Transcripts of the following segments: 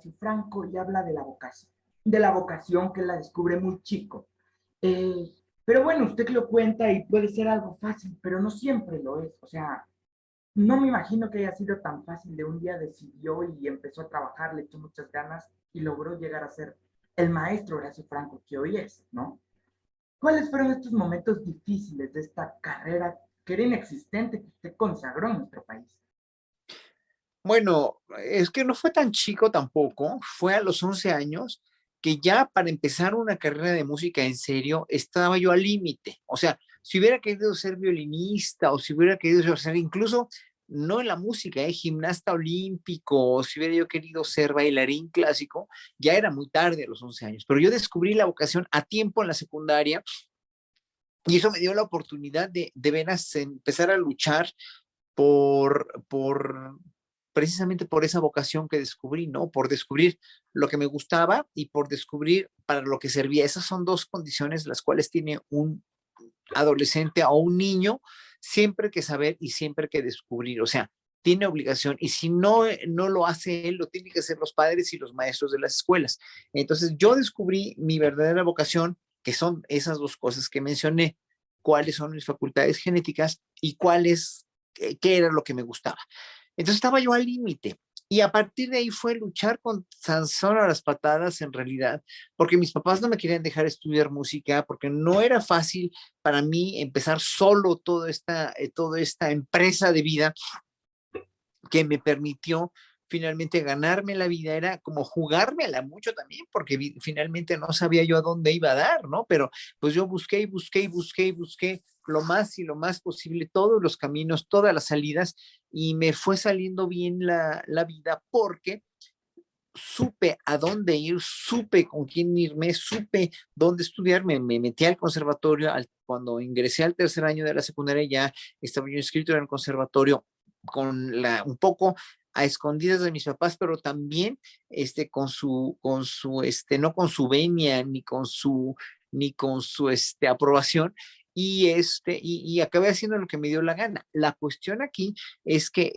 Horacio Franco y habla de la vocación que él la descubre muy chico. Eh, pero bueno, usted lo cuenta y puede ser algo fácil, pero no siempre lo es. O sea, no me imagino que haya sido tan fácil de un día decidió y empezó a trabajar, le echó muchas ganas y logró llegar a ser el maestro Horacio Franco que hoy es, ¿no? ¿Cuáles fueron estos momentos difíciles de esta carrera que era inexistente que usted consagró en nuestro país? Bueno, es que no fue tan chico tampoco, fue a los 11 años que ya para empezar una carrera de música en serio estaba yo al límite. O sea, si hubiera querido ser violinista o si hubiera querido ser incluso, no en la música, gimnasta olímpico, o si hubiera yo querido ser bailarín clásico, ya era muy tarde a los 11 años. Pero yo descubrí la vocación a tiempo en la secundaria y eso me dio la oportunidad de veras empezar a luchar por precisamente por esa vocación que descubrí, ¿no? Por descubrir lo que me gustaba y por descubrir para lo que servía. Esas son dos condiciones las cuales tiene un adolescente o un niño siempre que saber y siempre que descubrir. O sea, tiene obligación y si no lo hace él, lo tienen que hacer los padres y los maestros de las escuelas. Entonces yo descubrí mi verdadera vocación, que son esas dos cosas que mencioné, cuáles son mis facultades genéticas y cuáles, qué era lo que me gustaba. Entonces estaba yo al límite. Y a partir de ahí fue luchar con Sansón a las patadas en realidad, porque mis papás no me querían dejar estudiar música, porque no era fácil para mí empezar solo toda esta empresa de vida que me permitió finalmente ganarme la vida, era como jugármela mucho también, porque finalmente no sabía yo a dónde iba a dar, ¿no? Pero pues yo busqué y busqué y busqué y busqué lo más y lo más posible, todos los caminos, todas las salidas, y me fue saliendo bien la vida porque supe a dónde ir, supe con quién irme, supe dónde estudiar, me metí al conservatorio, cuando ingresé al tercer año de la secundaria ya estaba yo inscrito en el conservatorio un poco a escondidas de mis papás, pero también no con su venia, ni con su aprobación, y acabé haciendo lo que me dio la gana. La cuestión aquí es que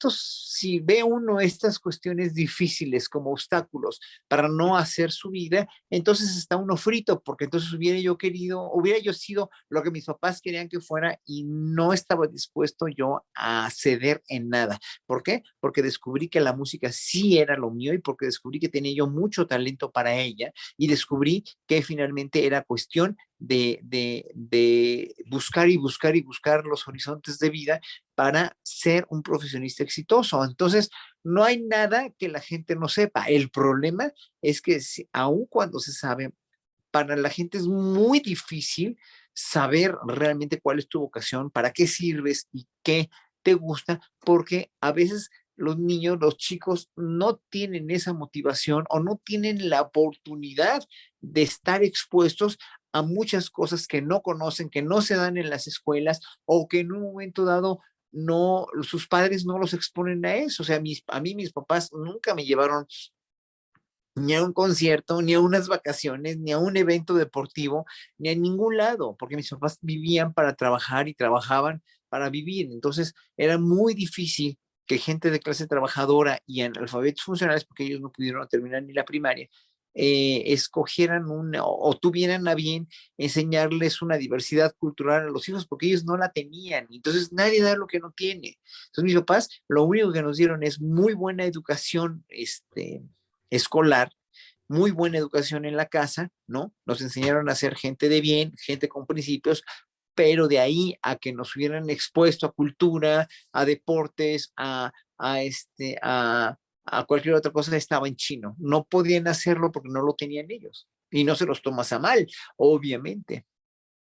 si ve uno estas cuestiones difíciles como obstáculos para no hacer su vida, entonces está uno frito, porque entonces hubiera yo sido lo que mis papás querían que fuera y no estaba dispuesto yo a ceder en nada. ¿Por qué? Porque descubrí que la música sí era lo mío y porque descubrí que tenía yo mucho talento para ella y descubrí que finalmente era cuestión de buscar y buscar y buscar los horizontes de vida para ser un profesionista exitoso. Entonces, no hay nada que la gente no sepa. El problema es que aun cuando se sabe, para la gente es muy difícil saber realmente cuál es tu vocación, para qué sirves y qué te gusta, porque a veces los niños, los chicos no tienen esa motivación o no tienen la oportunidad de estar expuestos a muchas cosas que no conocen, que no se dan en las escuelas o que en un momento dado sus padres no los exponen a eso. O sea, a mí mis papás nunca me llevaron ni a un concierto, ni a unas vacaciones, ni a un evento deportivo, ni a ningún lado, porque mis papás vivían para trabajar y trabajaban para vivir. Entonces era muy difícil que gente de clase trabajadora y analfabetos funcionales, porque ellos no pudieron terminar ni la primaria, escogieran o tuvieran a bien enseñarles una diversidad cultural a los hijos, porque ellos no la tenían. Entonces nadie da lo que no tiene. Entonces mis papás lo único que nos dieron es muy buena educación, escolar, muy buena educación en la casa, ¿no? Nos enseñaron a ser gente de bien, gente con principios, pero de ahí a que nos hubieran expuesto a cultura, a deportes, a cualquier otra cosa, estaba en chino. No podían hacerlo porque no lo tenían ellos. Y no se los tomas a mal, obviamente.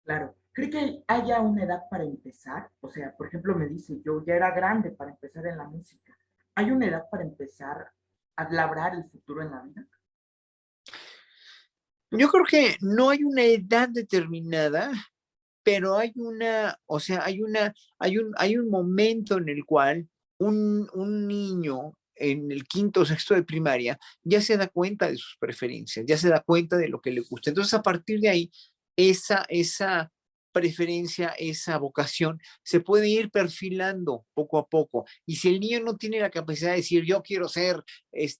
Claro, ¿cree que haya una edad para empezar? O sea, por ejemplo, me dice, yo ya era grande para empezar en la música. ¿Hay una edad para empezar a labrar el futuro en la vida? Yo creo que no hay una edad determinada, pero o sea, hay un momento en el cual un niño en el quinto o sexto de primaria ya se da cuenta de sus preferencias, ya se da cuenta de lo que le gusta. Entonces, a partir de ahí, esa preferencia, esa vocación, se puede ir perfilando poco a poco. Y si el niño no tiene la capacidad de decir, yo quiero ser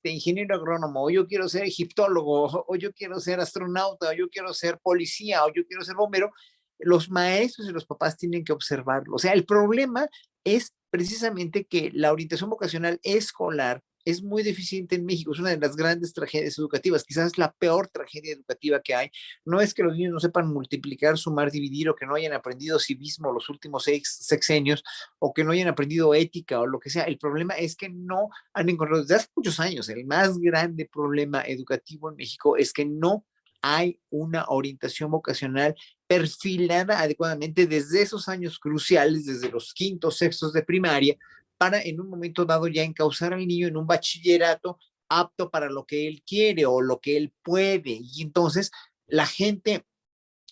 ingeniero agrónomo, o yo quiero ser egiptólogo, o yo quiero ser astronauta, o yo quiero ser policía, o yo quiero ser bombero, los maestros y los papás tienen que observarlo. O sea, el problema es precisamente que la orientación vocacional escolar es muy deficiente en México, es una de las grandes tragedias educativas, quizás la peor tragedia educativa que hay. No es que los niños no sepan multiplicar, sumar, dividir, o que no hayan aprendido civismo los últimos sexenios, o que no hayan aprendido ética o lo que sea. El problema es que no han encontrado desde hace muchos años. El más grande problema educativo en México es que no hay una orientación vocacional perfilada adecuadamente desde esos años cruciales, desde los quintos, sextos de primaria, para en un momento dado ya encauzar al niño en un bachillerato apto para lo que él quiere o lo que él puede. Y entonces la gente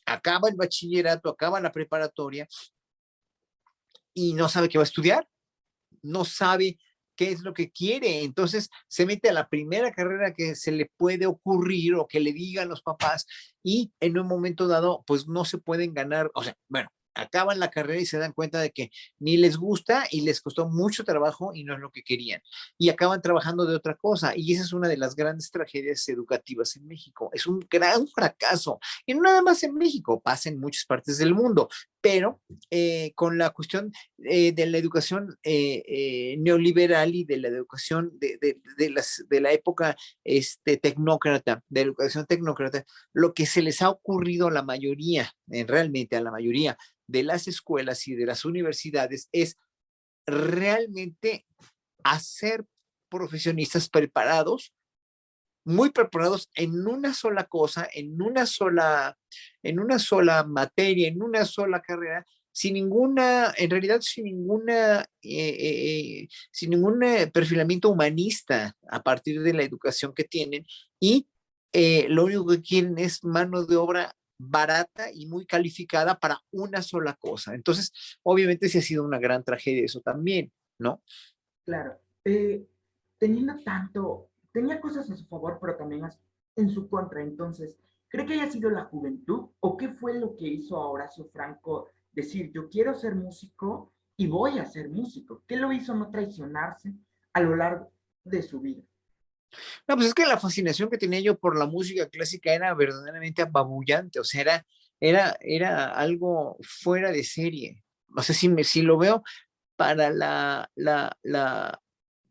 acaba el bachillerato, acaba la preparatoria y no sabe qué va a estudiar, no sabe qué es lo que quiere. Entonces se mete a la primera carrera que se le puede ocurrir o que le digan los papás, y en un momento dado, pues no se pueden ganar, o sea, bueno, acaban la carrera y se dan cuenta de que ni les gusta y les costó mucho trabajo y no es lo que querían. Y acaban trabajando de otra cosa. Y esa es una de las grandes tragedias educativas en México. Es un gran fracaso. Y no nada más en México, pasa en muchas partes del mundo. Pero con la cuestión de la educación neoliberal y de la educación de la época tecnócrata, de la educación tecnócrata, lo que se les ha ocurrido a la mayoría, realmente a la mayoría de las escuelas y de las universidades, es realmente hacer profesionistas preparados, muy preparados en una sola cosa, en una sola materia, en una sola carrera, sin ninguna, en realidad sin ningún perfilamiento humanista a partir de la educación que tienen, y lo único que quieren es mano de obra barata y muy calificada para una sola cosa. Entonces, obviamente sí ha sido una gran tragedia eso también, ¿no? Claro. Teniendo tanto, tenía cosas a su favor, pero también en su contra. Entonces, ¿cree que haya sido la juventud o qué fue lo que hizo a Horacio Franco decir, yo quiero ser músico y voy a ser músico? ¿Qué lo hizo no traicionarse a lo largo de su vida? No, pues es que la fascinación que tenía yo por la música clásica era verdaderamente apabullante, o sea, era algo fuera de serie. O sea, si lo veo para la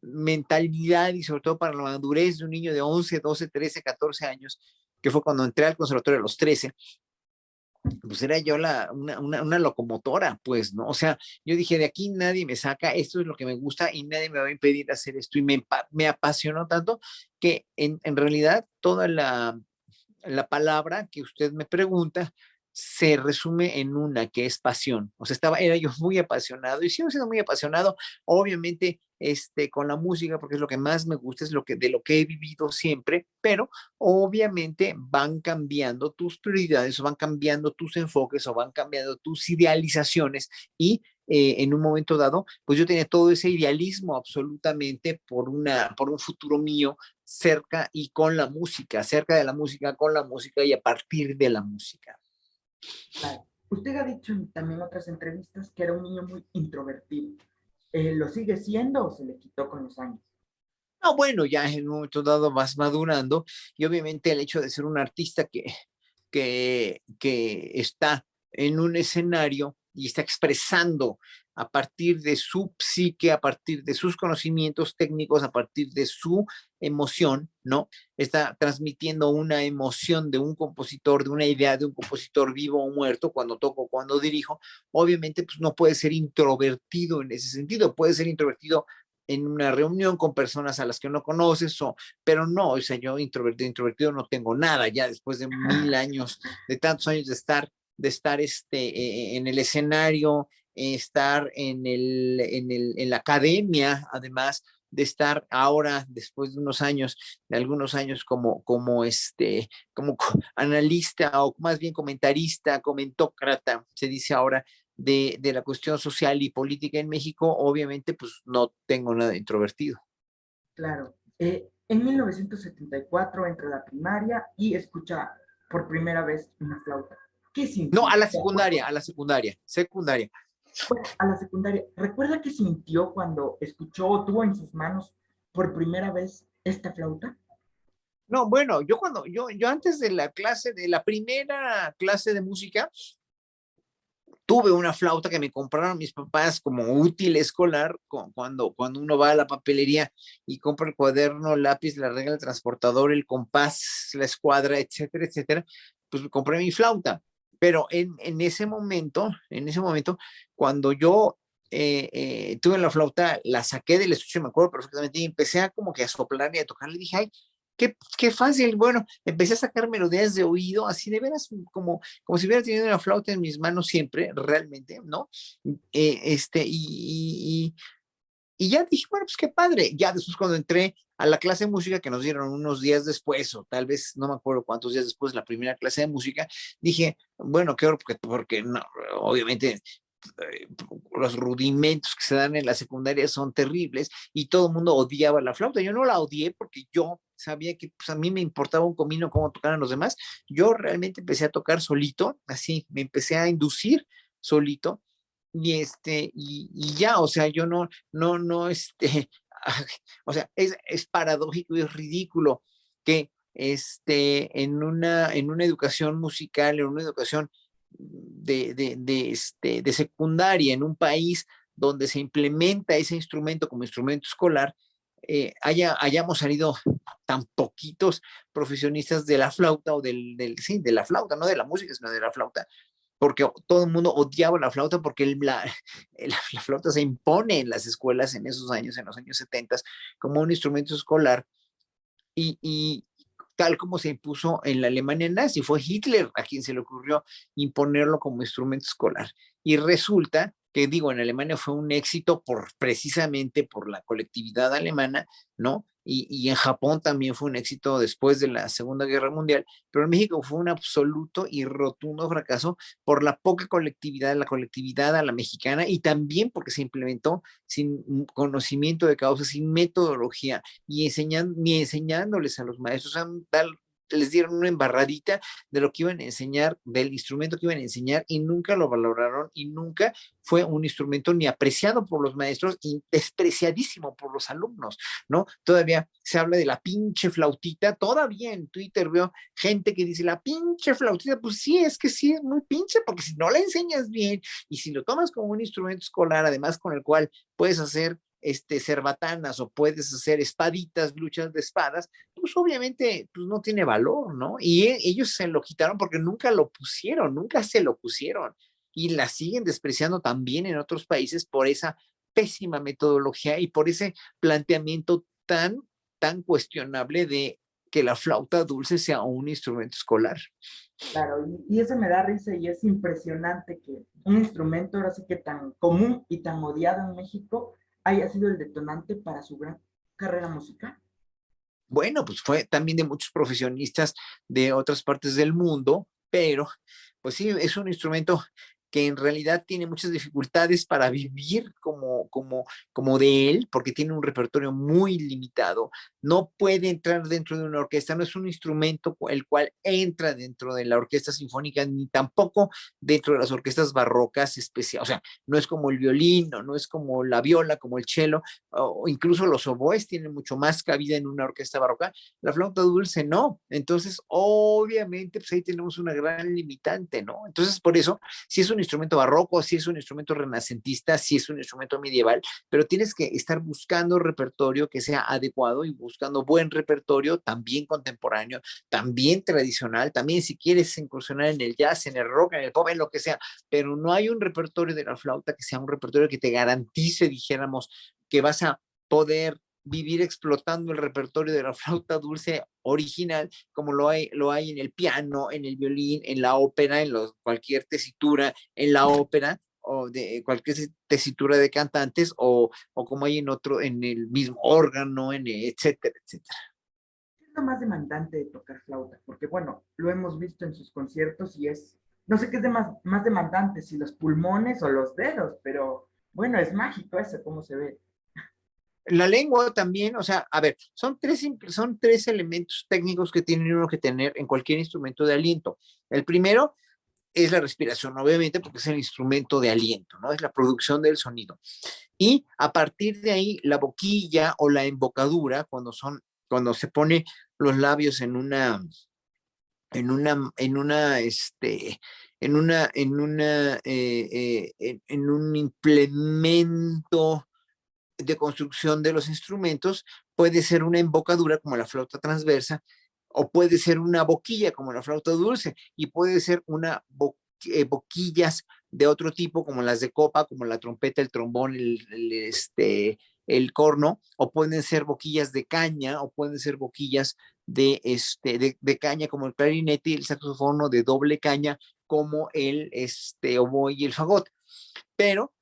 mentalidad y sobre todo para la madurez de un niño de 11, 12, 13, 14 años, que fue cuando entré al conservatorio a los 13, pues era yo una locomotora, pues, ¿no? O sea, yo dije, de aquí nadie me saca, esto es lo que me gusta y nadie me va a impedir hacer esto. Y me apasionó tanto que en realidad toda la palabra que usted me pregunta se resume en una, que es pasión. O sea, era yo muy apasionado y sigo siendo muy apasionado, obviamente, con la música, porque es lo que más me gusta, es de lo que he vivido siempre, pero obviamente van cambiando tus prioridades, o van cambiando tus enfoques, o van cambiando tus idealizaciones, y en un momento dado, pues yo tenía todo ese idealismo absolutamente por un futuro mío cerca y con la música, cerca de la música, con la música y a partir de la música. Claro. Usted ha dicho también en otras entrevistas que era un niño muy introvertido. ¿Lo sigue siendo o se le quitó con los años? No, bueno, ya en un momento dado vas madurando, y obviamente el hecho de ser un artista que está en un escenario y está expresando a partir de su psique, a partir de sus conocimientos técnicos, a partir de su emoción, ¿no? Está transmitiendo una emoción de un compositor, de una idea de un compositor vivo o muerto, cuando toco, cuando dirijo. Obviamente, pues no puede ser introvertido en ese sentido, puede ser introvertido en una reunión con personas a las que no conoces, pero no, o sea, yo introvertido no tengo nada, ya después de 1000 años, de tantos años de estar en el escenario, estar en la academia, además de estar ahora, después de unos años, de algunos años como analista, o más bien comentarista, comentócrata, se dice ahora, de la cuestión social y política en México, obviamente, pues no tengo nada introvertido. Claro. En 1974 entra a la primaria y escucha por primera vez una flauta. ¿Qué No, sintió? a la secundaria. Bueno, a la secundaria. ¿Recuerda qué sintió cuando escuchó o tuvo en sus manos por primera vez esta flauta? No, bueno, yo antes de la clase, de la primera clase de música, tuve una flauta que me compraron mis papás como útil escolar cuando uno va a la papelería y compra el cuaderno, lápiz, la regla, el transportador, el compás, la escuadra, etcétera, etcétera, pues compré mi flauta. Pero en ese momento, cuando yo tuve la flauta, la saqué del estuche, me acuerdo perfectamente, y empecé a como que a soplar y a tocar. Le dije, ay, qué fácil. Bueno, empecé a sacar melodías de oído, así de veras, como si hubiera tenido una flauta en mis manos siempre, realmente, ¿no? Y ya dije, bueno, pues qué padre. Ya después cuando entré a la clase de música que nos dieron unos días después, o tal vez no me acuerdo cuántos días después de la primera clase de música, dije, bueno, qué horror, porque no, obviamente los rudimentos que se dan en la secundaria son terribles y todo el mundo odiaba la flauta. Yo no la odié porque yo sabía que pues, a mí me importaba un comino cómo tocaran los demás. Yo realmente empecé a tocar solito, así, me empecé a inducir solito y ya, o sea, yo no, o sea, es paradójico y es ridículo que en una educación musical, en una educación de secundaria, en un país donde se implementa ese instrumento como instrumento escolar, hayamos salido tan poquitos profesionistas de la flauta o sí, de la flauta, no de la música, sino de la flauta, porque todo el mundo odiaba la flauta porque la flauta se impone en las escuelas en esos años, en los años 70, como un instrumento escolar y tal como se impuso en la Alemania nazi, fue Hitler a quien se le ocurrió imponerlo como instrumento escolar. Y resulta que, digo, en Alemania fue un éxito precisamente por la colectividad alemana, ¿no? Y en Japón también fue un éxito después de la Segunda Guerra Mundial, pero en México fue un absoluto y rotundo fracaso por la poca colectividad, la colectividad a la mexicana y también porque se implementó sin conocimiento de causa, sin metodología y ni enseñándoles a los maestros, les dieron una embarradita de lo que iban a enseñar, del instrumento que iban a enseñar y nunca lo valoraron y nunca fue un instrumento ni apreciado por los maestros y despreciadísimo por los alumnos, ¿no? Todavía se habla de la pinche flautita, todavía en Twitter veo gente que dice la pinche flautita, pues sí, es que sí, es muy pinche, porque si no la enseñas bien y si lo tomas como un instrumento escolar, además con el cual puedes hacer cerbatanas o puedes hacer espaditas, luchas de espadas, pues obviamente pues no tiene valor, ¿no? Y ellos se lo quitaron porque nunca lo pusieron, nunca se lo pusieron. Y la siguen despreciando también en otros países por esa pésima metodología y por ese planteamiento tan cuestionable de que la flauta dulce sea un instrumento escolar. Claro, y eso me da risa y es impresionante que un instrumento ahora sí que tan común y tan odiado en México haya sido el detonante para su gran carrera musical. Bueno, pues fue también de muchos profesionistas de otras partes del mundo, pero pues sí, es un instrumento que en realidad tiene muchas dificultades para vivir como de él, porque tiene un repertorio muy limitado, no puede entrar dentro de una orquesta, no es un instrumento el cual entra dentro de la orquesta sinfónica, ni tampoco dentro de las orquestas barrocas especiales, o sea, no es como el violín, no es como la viola, como el cello, o incluso los oboes tienen mucho más cabida en una orquesta barroca, la flauta dulce no. Entonces, obviamente, pues ahí tenemos una gran limitante, ¿no? Entonces, por eso, si es un instrumento barroco, si es un instrumento renacentista, si es un instrumento medieval, pero tienes que estar buscando repertorio que sea adecuado y buscando buen repertorio, también contemporáneo, también tradicional, también si quieres incursionar en el jazz, en el rock, en el pop, en lo que sea, pero no hay un repertorio de la flauta que sea un repertorio que te garantice, dijéramos, que vas a poder vivir explotando el repertorio de la flauta dulce original, como lo hay en el piano, en el violín, en la ópera, cualquier tesitura en la ópera, o de cualquier tesitura de cantantes, o como hay en el mismo órgano, etcétera, etcétera. ¿Qué es lo más demandante de tocar flauta? Porque bueno, lo hemos visto en sus conciertos y es, no sé qué es más demandante, si los pulmones o los dedos, pero bueno, es mágico eso, cómo se ve. La lengua también, o sea, a ver, son tres elementos técnicos que tiene uno que tener en cualquier instrumento de aliento. El primero es la respiración, obviamente, porque es el instrumento de aliento, ¿no? Es la producción del sonido. Y a partir de ahí, la boquilla o la embocadura, cuando se pone los labios en un implemento de construcción de los instrumentos, puede ser una embocadura como la flauta transversa, o puede ser una boquilla como la flauta dulce, y puede ser boquillas de otro tipo como las de copa, como la trompeta, el trombón, el corno, o pueden ser boquillas de caña, o pueden ser boquillas de caña como el clarinete y el saxofono de doble caña como el oboe y el fagot. Pero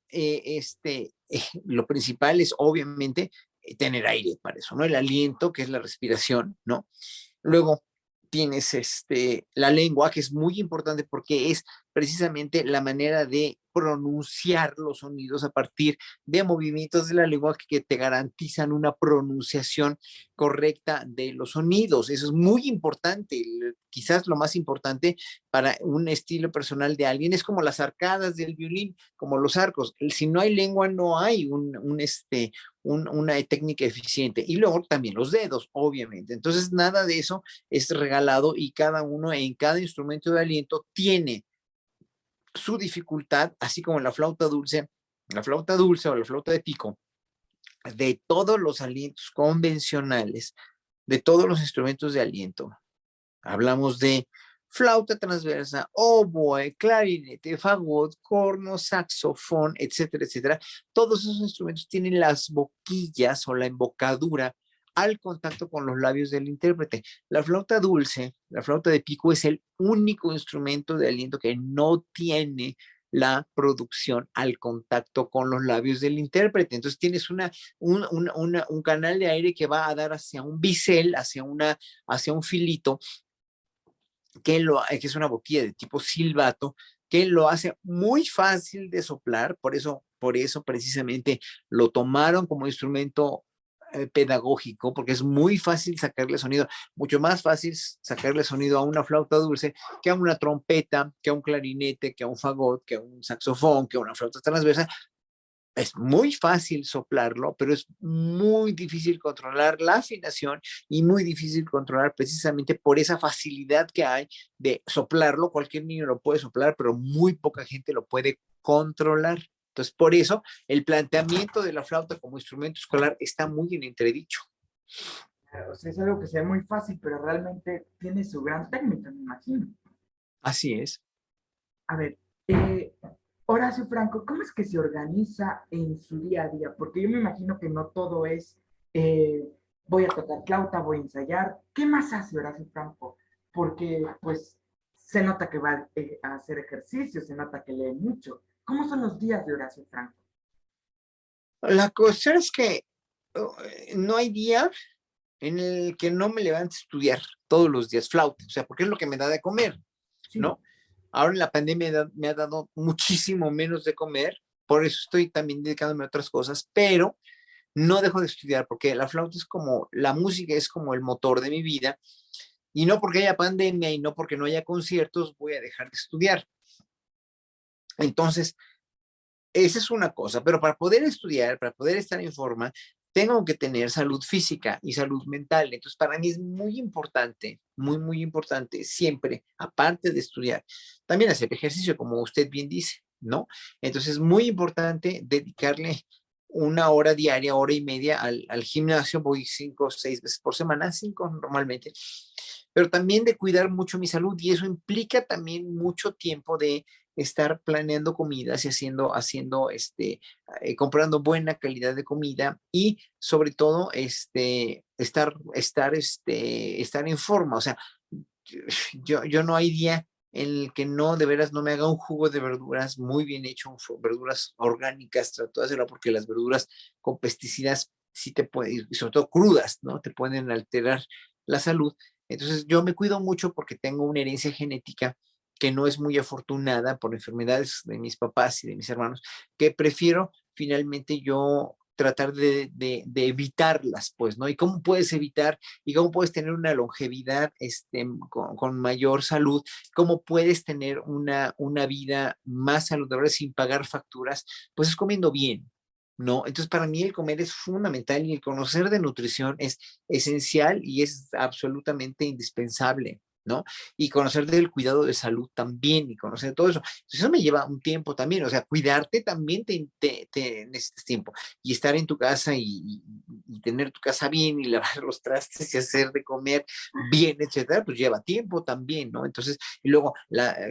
lo principal es obviamente tener aire para eso, ¿no? El aliento, que es la respiración, ¿no? Luego tienes la lengua, que es muy importante porque es precisamente la manera de pronunciar los sonidos a partir de movimientos de la lengua que te garantizan una pronunciación correcta de los sonidos. Eso es muy importante. Quizás lo más importante para un estilo personal de alguien es como las arcadas del violín, como los arcos. Si no hay lengua, no hay una técnica eficiente. Y luego también los dedos, obviamente. Entonces, nada de eso es regalado y cada uno en cada instrumento de aliento tiene su dificultad, así como la flauta dulce o la flauta de pico, de todos los alientos convencionales, de todos los instrumentos de aliento. Hablamos de flauta transversa, oboe, clarinete, fagot, corno, saxofón, etcétera, etcétera. Todos esos instrumentos tienen las boquillas o la embocadura al contacto con los labios del intérprete. La flauta dulce, la flauta de pico, es el único instrumento de aliento que no tiene la producción al contacto con los labios del intérprete. Entonces tienes un canal de aire que va a dar hacia un bisel, hacia un filito, que es una boquilla de tipo silbato, que lo hace muy fácil de soplar. Por eso precisamente lo tomaron como instrumento pedagógico, porque es muy fácil sacarle sonido, mucho más fácil sacarle sonido a una flauta dulce que a una trompeta, que a un clarinete, que a un fagot, que a un saxofón, que a una flauta transversa. Es muy fácil soplarlo, pero es muy difícil controlar la afinación y muy difícil controlar precisamente por esa facilidad que hay de soplarlo. Cualquier niño lo puede soplar, pero muy poca gente lo puede controlar. Entonces, por eso el planteamiento de la flauta como instrumento escolar está muy en entredicho. O sea, es algo que se ve muy fácil, pero realmente tiene su gran técnica, me imagino. Así es. A ver, Horacio Franco, ¿cómo es que se organiza en su día a día? Porque yo me imagino que no todo es, eh, voy a tocar flauta, voy a ensayar. ¿Qué más hace Horacio Franco? Porque, pues, se nota que va a hacer ejercicio, se nota que lee mucho. ¿Cómo son los días de Horacio Franco? La cuestión es que no hay día en el que no me levante a estudiar todos los días flauta, o sea, porque es lo que me da de comer, Sí, ¿no? Ahora en la pandemia me ha dado muchísimo menos de comer, por eso estoy también dedicándome a otras cosas, pero no dejo de estudiar porque la flauta es como, la música es como el motor de mi vida, y no porque haya pandemia y no porque no haya conciertos voy a dejar de estudiar. Entonces, esa es una cosa, pero para poder estudiar, para poder estar en forma, tengo que tener salud física y salud mental. Entonces, para mí es muy importante, muy, muy importante, siempre, aparte de estudiar, también hacer ejercicio, como usted bien dice, ¿no? Entonces, es muy importante dedicarle una hora diaria, hora y media al gimnasio. Voy 5 o 6 veces por semana, 5 normalmente, pero también de cuidar mucho mi salud, y eso implica también mucho tiempo de estar planeando comidas y comprando buena calidad de comida, y sobre todo estar en forma. O sea, yo no hay día en el que no, de veras, no me haga un jugo de verduras muy bien hecho, verduras orgánicas. Trato de hacerlo porque las verduras con pesticidas sí te pueden, y sobre todo crudas, ¿no? Te pueden alterar la salud. Entonces yo me cuido mucho porque tengo una herencia genética que no es muy afortunada por enfermedades de mis papás y de mis hermanos, que prefiero finalmente yo tratar de evitarlas, pues, ¿no? Y cómo puedes evitar y cómo puedes tener una longevidad con mayor salud, cómo puedes tener una vida más saludable sin pagar facturas, pues es comiendo bien, ¿no? Entonces, para mí el comer es fundamental y el conocer de nutrición es esencial y es absolutamente indispensable, ¿no? Y conocer del cuidado de salud también y conocer todo eso. Entonces, eso me lleva un tiempo también, o sea, cuidarte también te necesitas tiempo y estar en tu casa y tener tu casa bien y lavar los trastes y hacer de comer bien, etcétera, pues lleva tiempo también, ¿no? Entonces, y luego,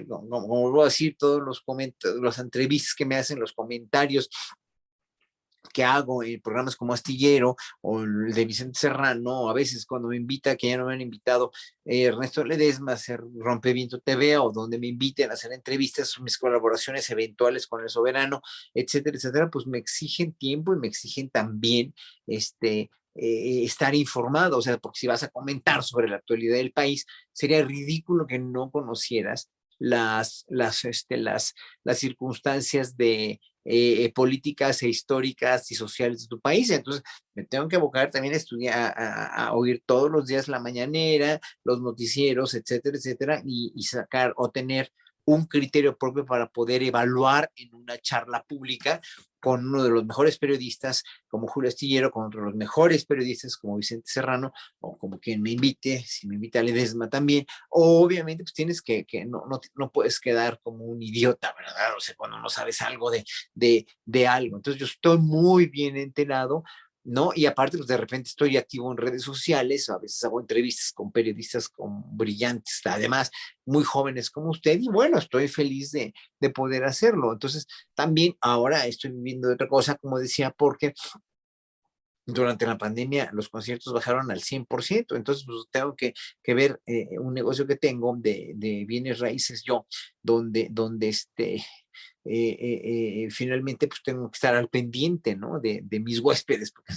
como vuelvo a decir, todos los comentarios, las entrevistas que me hacen, los comentarios que hago en programas como Astillero o el de Vicente Serrano, o a veces cuando me invita, que ya no me han invitado, Ernesto Ledesma a hacer Rompeviento TV o donde me inviten a hacer entrevistas, mis colaboraciones eventuales con El Soberano, etcétera, etcétera, pues me exigen tiempo y me exigen también estar informado, o sea, porque si vas a comentar sobre la actualidad del país, sería ridículo que no conocieras las circunstancias políticas e históricas y sociales de tu país. Entonces, me tengo que abocar también a estudiar, a oír todos los días la mañanera, los noticieros, etcétera, etcétera, y sacar o tener un criterio propio para poder evaluar en una charla pública con uno de los mejores periodistas como Julio Astillero, con otro de los mejores periodistas como Vicente Serrano, o como quien me invite, si me invita a Ledesma también. Obviamente, pues tienes que no puedes quedar como un idiota, ¿verdad? O sea, cuando no sabes algo de algo. Entonces, yo estoy muy bien enterado, ¿no? Y aparte, pues de repente estoy activo en redes sociales, a veces hago entrevistas con periodistas con brillantes, además, muy jóvenes como usted, y bueno, estoy feliz de poder hacerlo. Entonces, también ahora estoy viviendo de otra cosa, como decía, porque durante la pandemia los conciertos bajaron al 100%, entonces pues, tengo que ver un negocio que tengo de bienes raíces yo, donde finalmente pues tengo que estar al pendiente, ¿no? De mis huéspedes, porque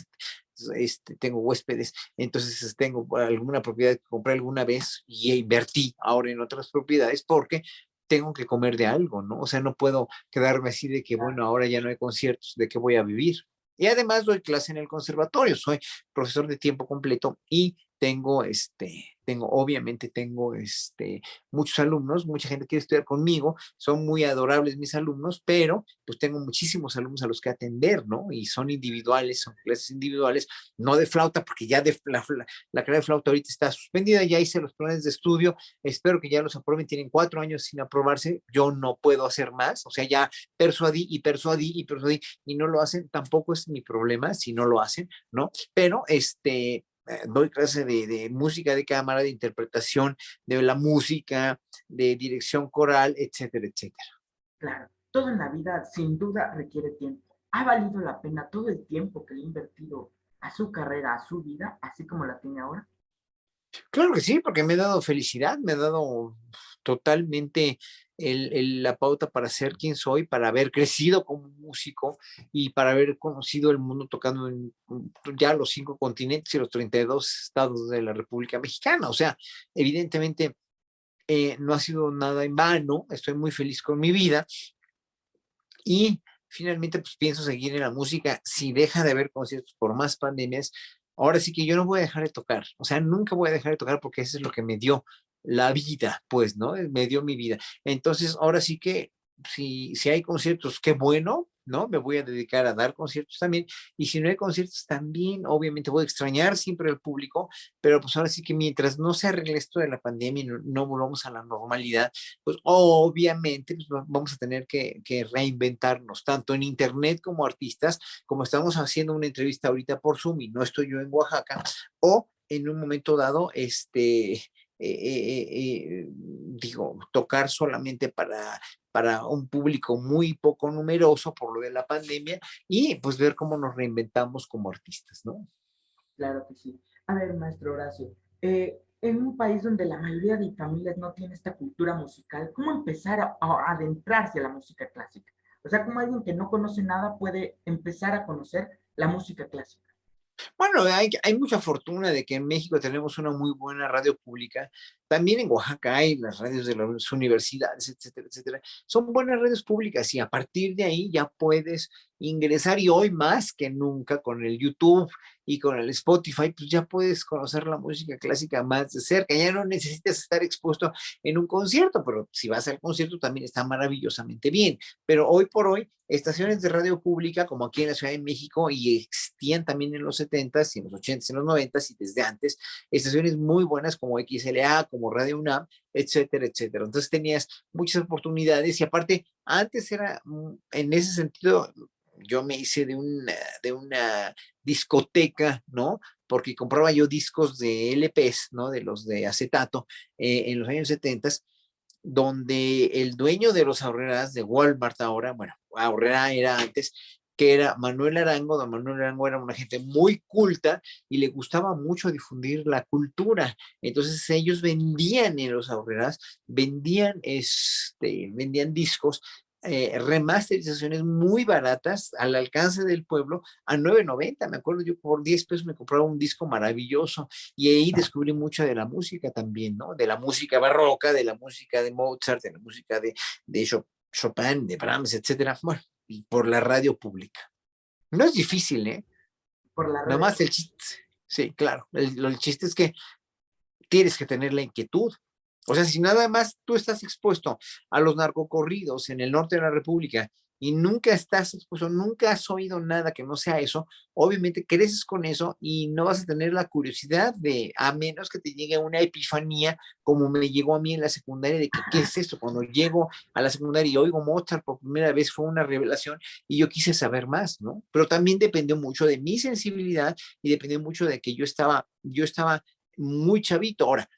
tengo huéspedes, entonces tengo alguna propiedad que compré alguna vez y invertí ahora en otras propiedades porque tengo que comer de algo, ¿no? O sea, no puedo quedarme así de que, bueno, ahora ya no hay conciertos, ¿de qué voy a vivir? Y además doy clase en el conservatorio, soy profesor de tiempo completo y obviamente tengo muchos alumnos, mucha gente quiere estudiar conmigo, son muy adorables mis alumnos, pero pues tengo muchísimos alumnos a los que atender, ¿no? Y son individuales, son clases individuales, no de flauta, porque ya la carrera de flauta ahorita está suspendida, ya hice los planes de estudio, espero que ya los aprueben, tienen 4 años sin aprobarse, yo no puedo hacer más, o sea, ya persuadí y persuadí y persuadí y no lo hacen, tampoco es mi problema si no lo hacen, ¿no? Pero doy clase de música de cámara, de interpretación de la música, de dirección coral, etcétera, etcétera. Claro, todo en la vida sin duda requiere tiempo. ¿Ha valido la pena todo el tiempo que le ha invertido a su carrera, a su vida, así como la tiene ahora? Claro que sí, porque me ha dado felicidad, me ha dado totalmente la pauta para ser quien soy, para haber crecido como músico y para haber conocido el mundo tocando en ya los 5 continentes y los 32 estados de la República Mexicana. O sea, evidentemente no ha sido nada en vano, estoy muy feliz con mi vida y finalmente pues pienso seguir en la música si deja de haber conciertos por más pandemias. Ahora sí que yo no voy a dejar de tocar, o sea, nunca voy a dejar de tocar porque eso es lo que me dio la vida, pues, ¿no? Me dio mi vida. Entonces, ahora sí que si hay conciertos, qué bueno, ¿no? Me voy a dedicar a dar conciertos también. Y si no hay conciertos, también, obviamente voy a extrañar siempre al público, pero pues ahora sí que mientras no se arregle esto de la pandemia y no volvamos a la normalidad, pues obviamente pues, vamos a tener que reinventarnos, tanto en Internet como artistas, como estamos haciendo una entrevista ahorita por Zoom y no estoy yo en Oaxaca, o en un momento dado, digo, tocar solamente para un público muy poco numeroso por lo de la pandemia y pues ver cómo nos reinventamos como artistas, ¿no? Claro que sí. A ver, maestro Horacio, en un país donde la mayoría de familias no tiene esta cultura musical, ¿cómo empezar a adentrarse a la música clásica? O sea, ¿cómo alguien que no conoce nada puede empezar a conocer la música clásica? Bueno, hay mucha fortuna de que en México tenemos una muy buena radio pública. También en Oaxaca hay las radios de las universidades, etcétera, etcétera. Son buenas redes públicas y a partir de ahí ya puedes ingresar y hoy más que nunca con el YouTube y con el Spotify, pues ya puedes conocer la música clásica más de cerca, ya no necesitas estar expuesto en un concierto, pero si vas al concierto también está maravillosamente bien. Pero hoy por hoy, estaciones de radio pública, como aquí en la Ciudad de México, y existían también en los 70s y en los 80s, en los 90s y desde antes, estaciones muy buenas como XLA, como Radio UNAM, etcétera, etcétera. Entonces tenías muchas oportunidades y aparte, antes era, en ese sentido, yo me hice de una discoteca, ¿no? Porque compraba yo discos de LPs, ¿no? De los de acetato, en los años 70, donde el dueño de los ahorreras de Walmart ahora, bueno, ahorrera era antes, que era Manuel Arango. Don Manuel Arango era una gente muy culta y le gustaba mucho difundir la cultura. Entonces ellos vendían en los ahorreras, vendían discos, remasterizaciones muy baratas al alcance del pueblo a 9.90. Me acuerdo, yo por 10 pesos me compraba un disco maravilloso y ahí descubrí mucho de la música también, ¿no? De la música barroca, de la música de Mozart, de la música de Chopin, de Brahms, etcétera. Bueno, y por la radio pública. No es difícil, ¿eh? Por la Nada red. más el chiste, sí, claro, el chiste es que tienes que tener la inquietud. O sea, si nada más tú estás expuesto a los narcocorridos en el norte de la República y nunca estás expuesto, nunca has oído nada que no sea eso, obviamente creces con eso y no vas a tener la curiosidad de, a menos que te llegue una epifanía como me llegó a mí en la secundaria, de que, ¿qué es esto? Cuando llego a la secundaria y oigo Mozart por primera vez, fue una revelación y yo quise saber más, ¿no? Pero también dependió mucho de mi sensibilidad y dependió mucho de que yo estaba muy chavito. Ahora,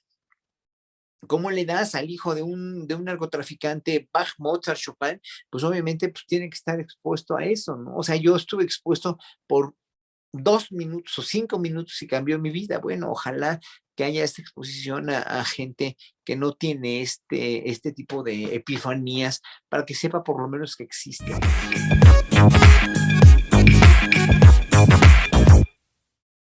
¿cómo le das al hijo de un narcotraficante Bach, Mozart, Chopin? Pues obviamente pues, tiene que estar expuesto a eso, ¿no? O sea, yo estuve expuesto por 2 minutos o 5 minutos y cambió mi vida. Bueno, ojalá que haya esta exposición a gente que no tiene este tipo de epifanías para que sepa por lo menos que existe.